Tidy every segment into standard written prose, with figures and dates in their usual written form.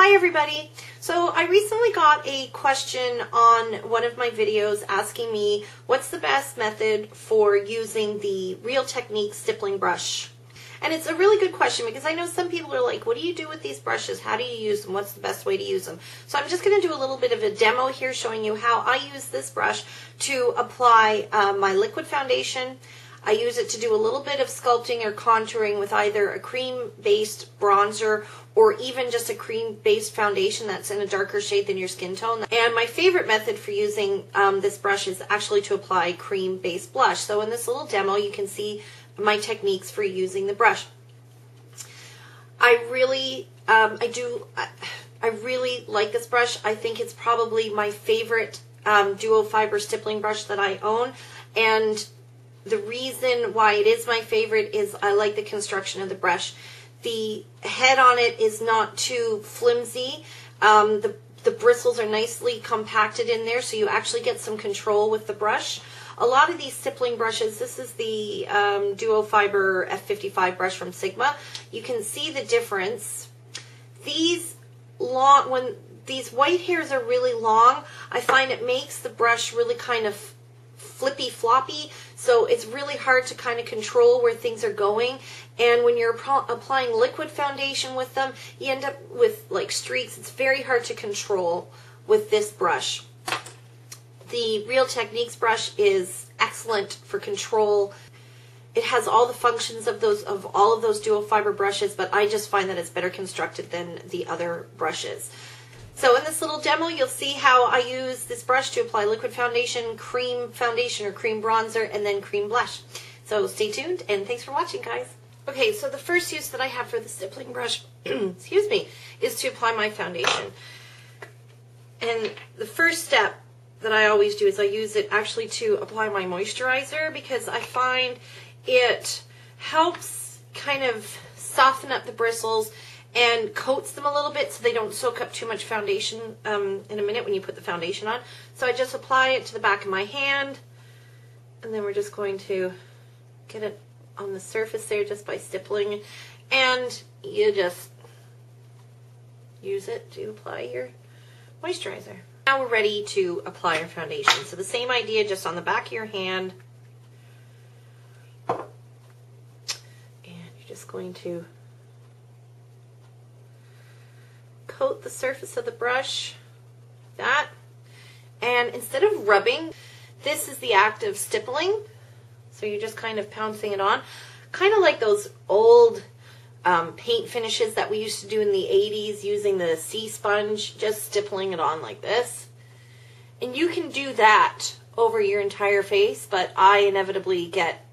Hi everybody. So I recently got a question on one of my videos asking me what's the best method for using the Real Technique stippling brush. And it's a really good question because I know some people are like, what do you do with these brushes? How do you use them? What's the best way to use them? So I'm just going to do a little bit of a demo here showing you how I use this brush to apply my liquid foundation. I use it to do a little bit of sculpting or contouring with either a cream-based bronzer or even just a cream-based foundation that's in a darker shade than your skin tone. And my favorite method for using this brush is actually to apply cream-based blush. So in this little demo, you can see my techniques for using the brush. I really like this brush. I think it's probably my favorite duo fiber stippling brush that I own. And the reason why it is my favorite is I like the construction of the brush. The head on it is not too flimsy. The bristles are nicely compacted in there, so you actually get some control with the brush. A lot of these stippling brushes, this is the Duo Fiber F55 brush from Sigma. You can see the difference. When these white hairs are really long, I find it makes the brush really kind of flippy floppy, so it's really hard to kind of control where things are going. And when you're applying liquid foundation with them, you end up with like streaks. It's very hard to control with this brush. The Real Techniques brush is excellent for control. It has all the functions of all of those dual fiber brushes, but I just find that it's better constructed than the other brushes. So in this little demo, you'll see how I use this brush to apply liquid foundation, cream foundation or cream bronzer, and then cream blush. So stay tuned, and thanks for watching, guys. Okay, so the first use that I have for the stippling brush, excuse me, is to apply my foundation. And the first step that I always do is I use it actually to apply my moisturizer, because I find it helps kind of soften up the bristles and coats them a little bit so they don't soak up too much foundation in a minute when you put the foundation on. So I just apply it to the back of my hand, and then we're just going to get it on the surface there just by stippling, and you just use it to apply your moisturizer. Now we're ready to apply our foundation. So the same idea, just on the back of your hand, and you're just going to coat the surface of the brush, that, and instead of rubbing, this is the act of stippling. So you're just kind of pouncing it on, kind of like those old paint finishes that we used to do in the 80s using the sea sponge, just stippling it on like this. And you can do that over your entire face, but I inevitably get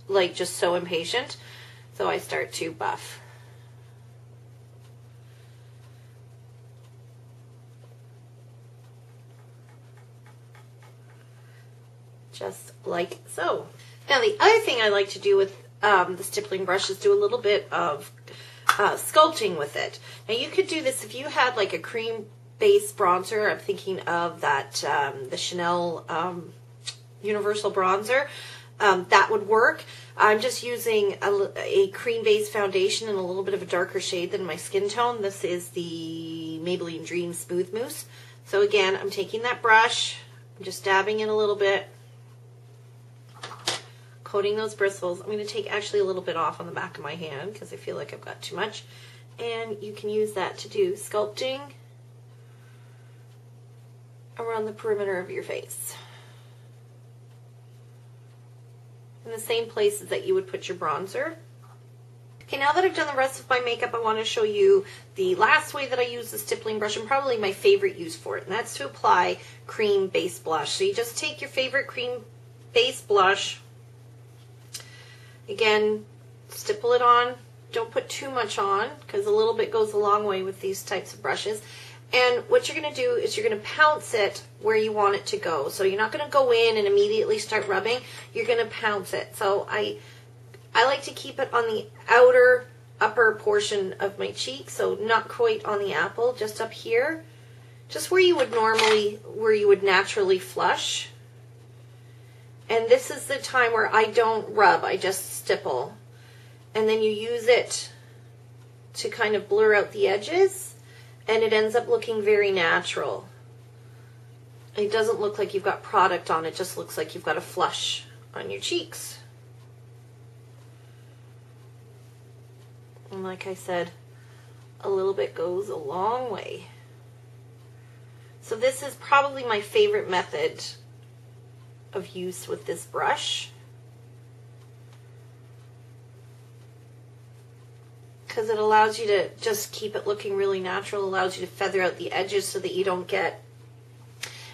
like just so impatient, so I start to buff. Just like so. Now the other thing I like to do with the stippling brush is do a little bit of sculpting with it. Now you could do this if you had like a cream-based bronzer. I'm thinking of that, the Chanel Universal Bronzer. That would work. I'm just using a cream-based foundation in a little bit of a darker shade than my skin tone. This is the Maybelline Dream Smooth Mousse. So again, I'm taking that brush, I'm just dabbing in a little bit, coating those bristles. I'm going to take actually a little bit off on the back of my hand because I feel like I've got too much. And you can use that to do sculpting around the perimeter of your face, in the same places that you would put your bronzer. Okay, now that I've done the rest of my makeup, I want to show you the last way that I use the stippling brush, and probably my favorite use for it, and that's to apply cream-based blush. So you just take your favorite cream-based blush, again, stipple it on. Don't put too much on because a little bit goes a long way with these types of brushes. And what you're going to do is you're going to pounce it where you want it to go. So you're not going to go in and immediately start rubbing. You're going to pounce it. So I like to keep it on the upper portion of my cheek, so not quite on the apple, just up here, just where you would naturally flush. And this is the time where I don't rub, I just stipple. And then you use it to kind of blur out the edges. and it ends up looking very natural. It doesn't look like you've got product on, it just looks like you've got a flush on your cheeks. And like I said, a little bit goes a long way. So this is probably my favorite method of use with this brush, because it allows you to just keep it looking really natural, allows you to feather out the edges so that you don't get,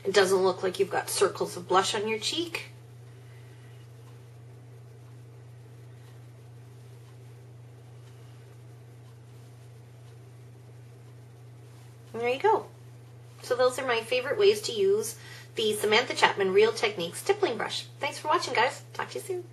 it doesn't look like you've got circles of blush on your cheek. And there you go. So those are my favorite ways to use the Samantha Chapman Real Techniques stippling brush. Thanks for watching, guys. Talk to you soon.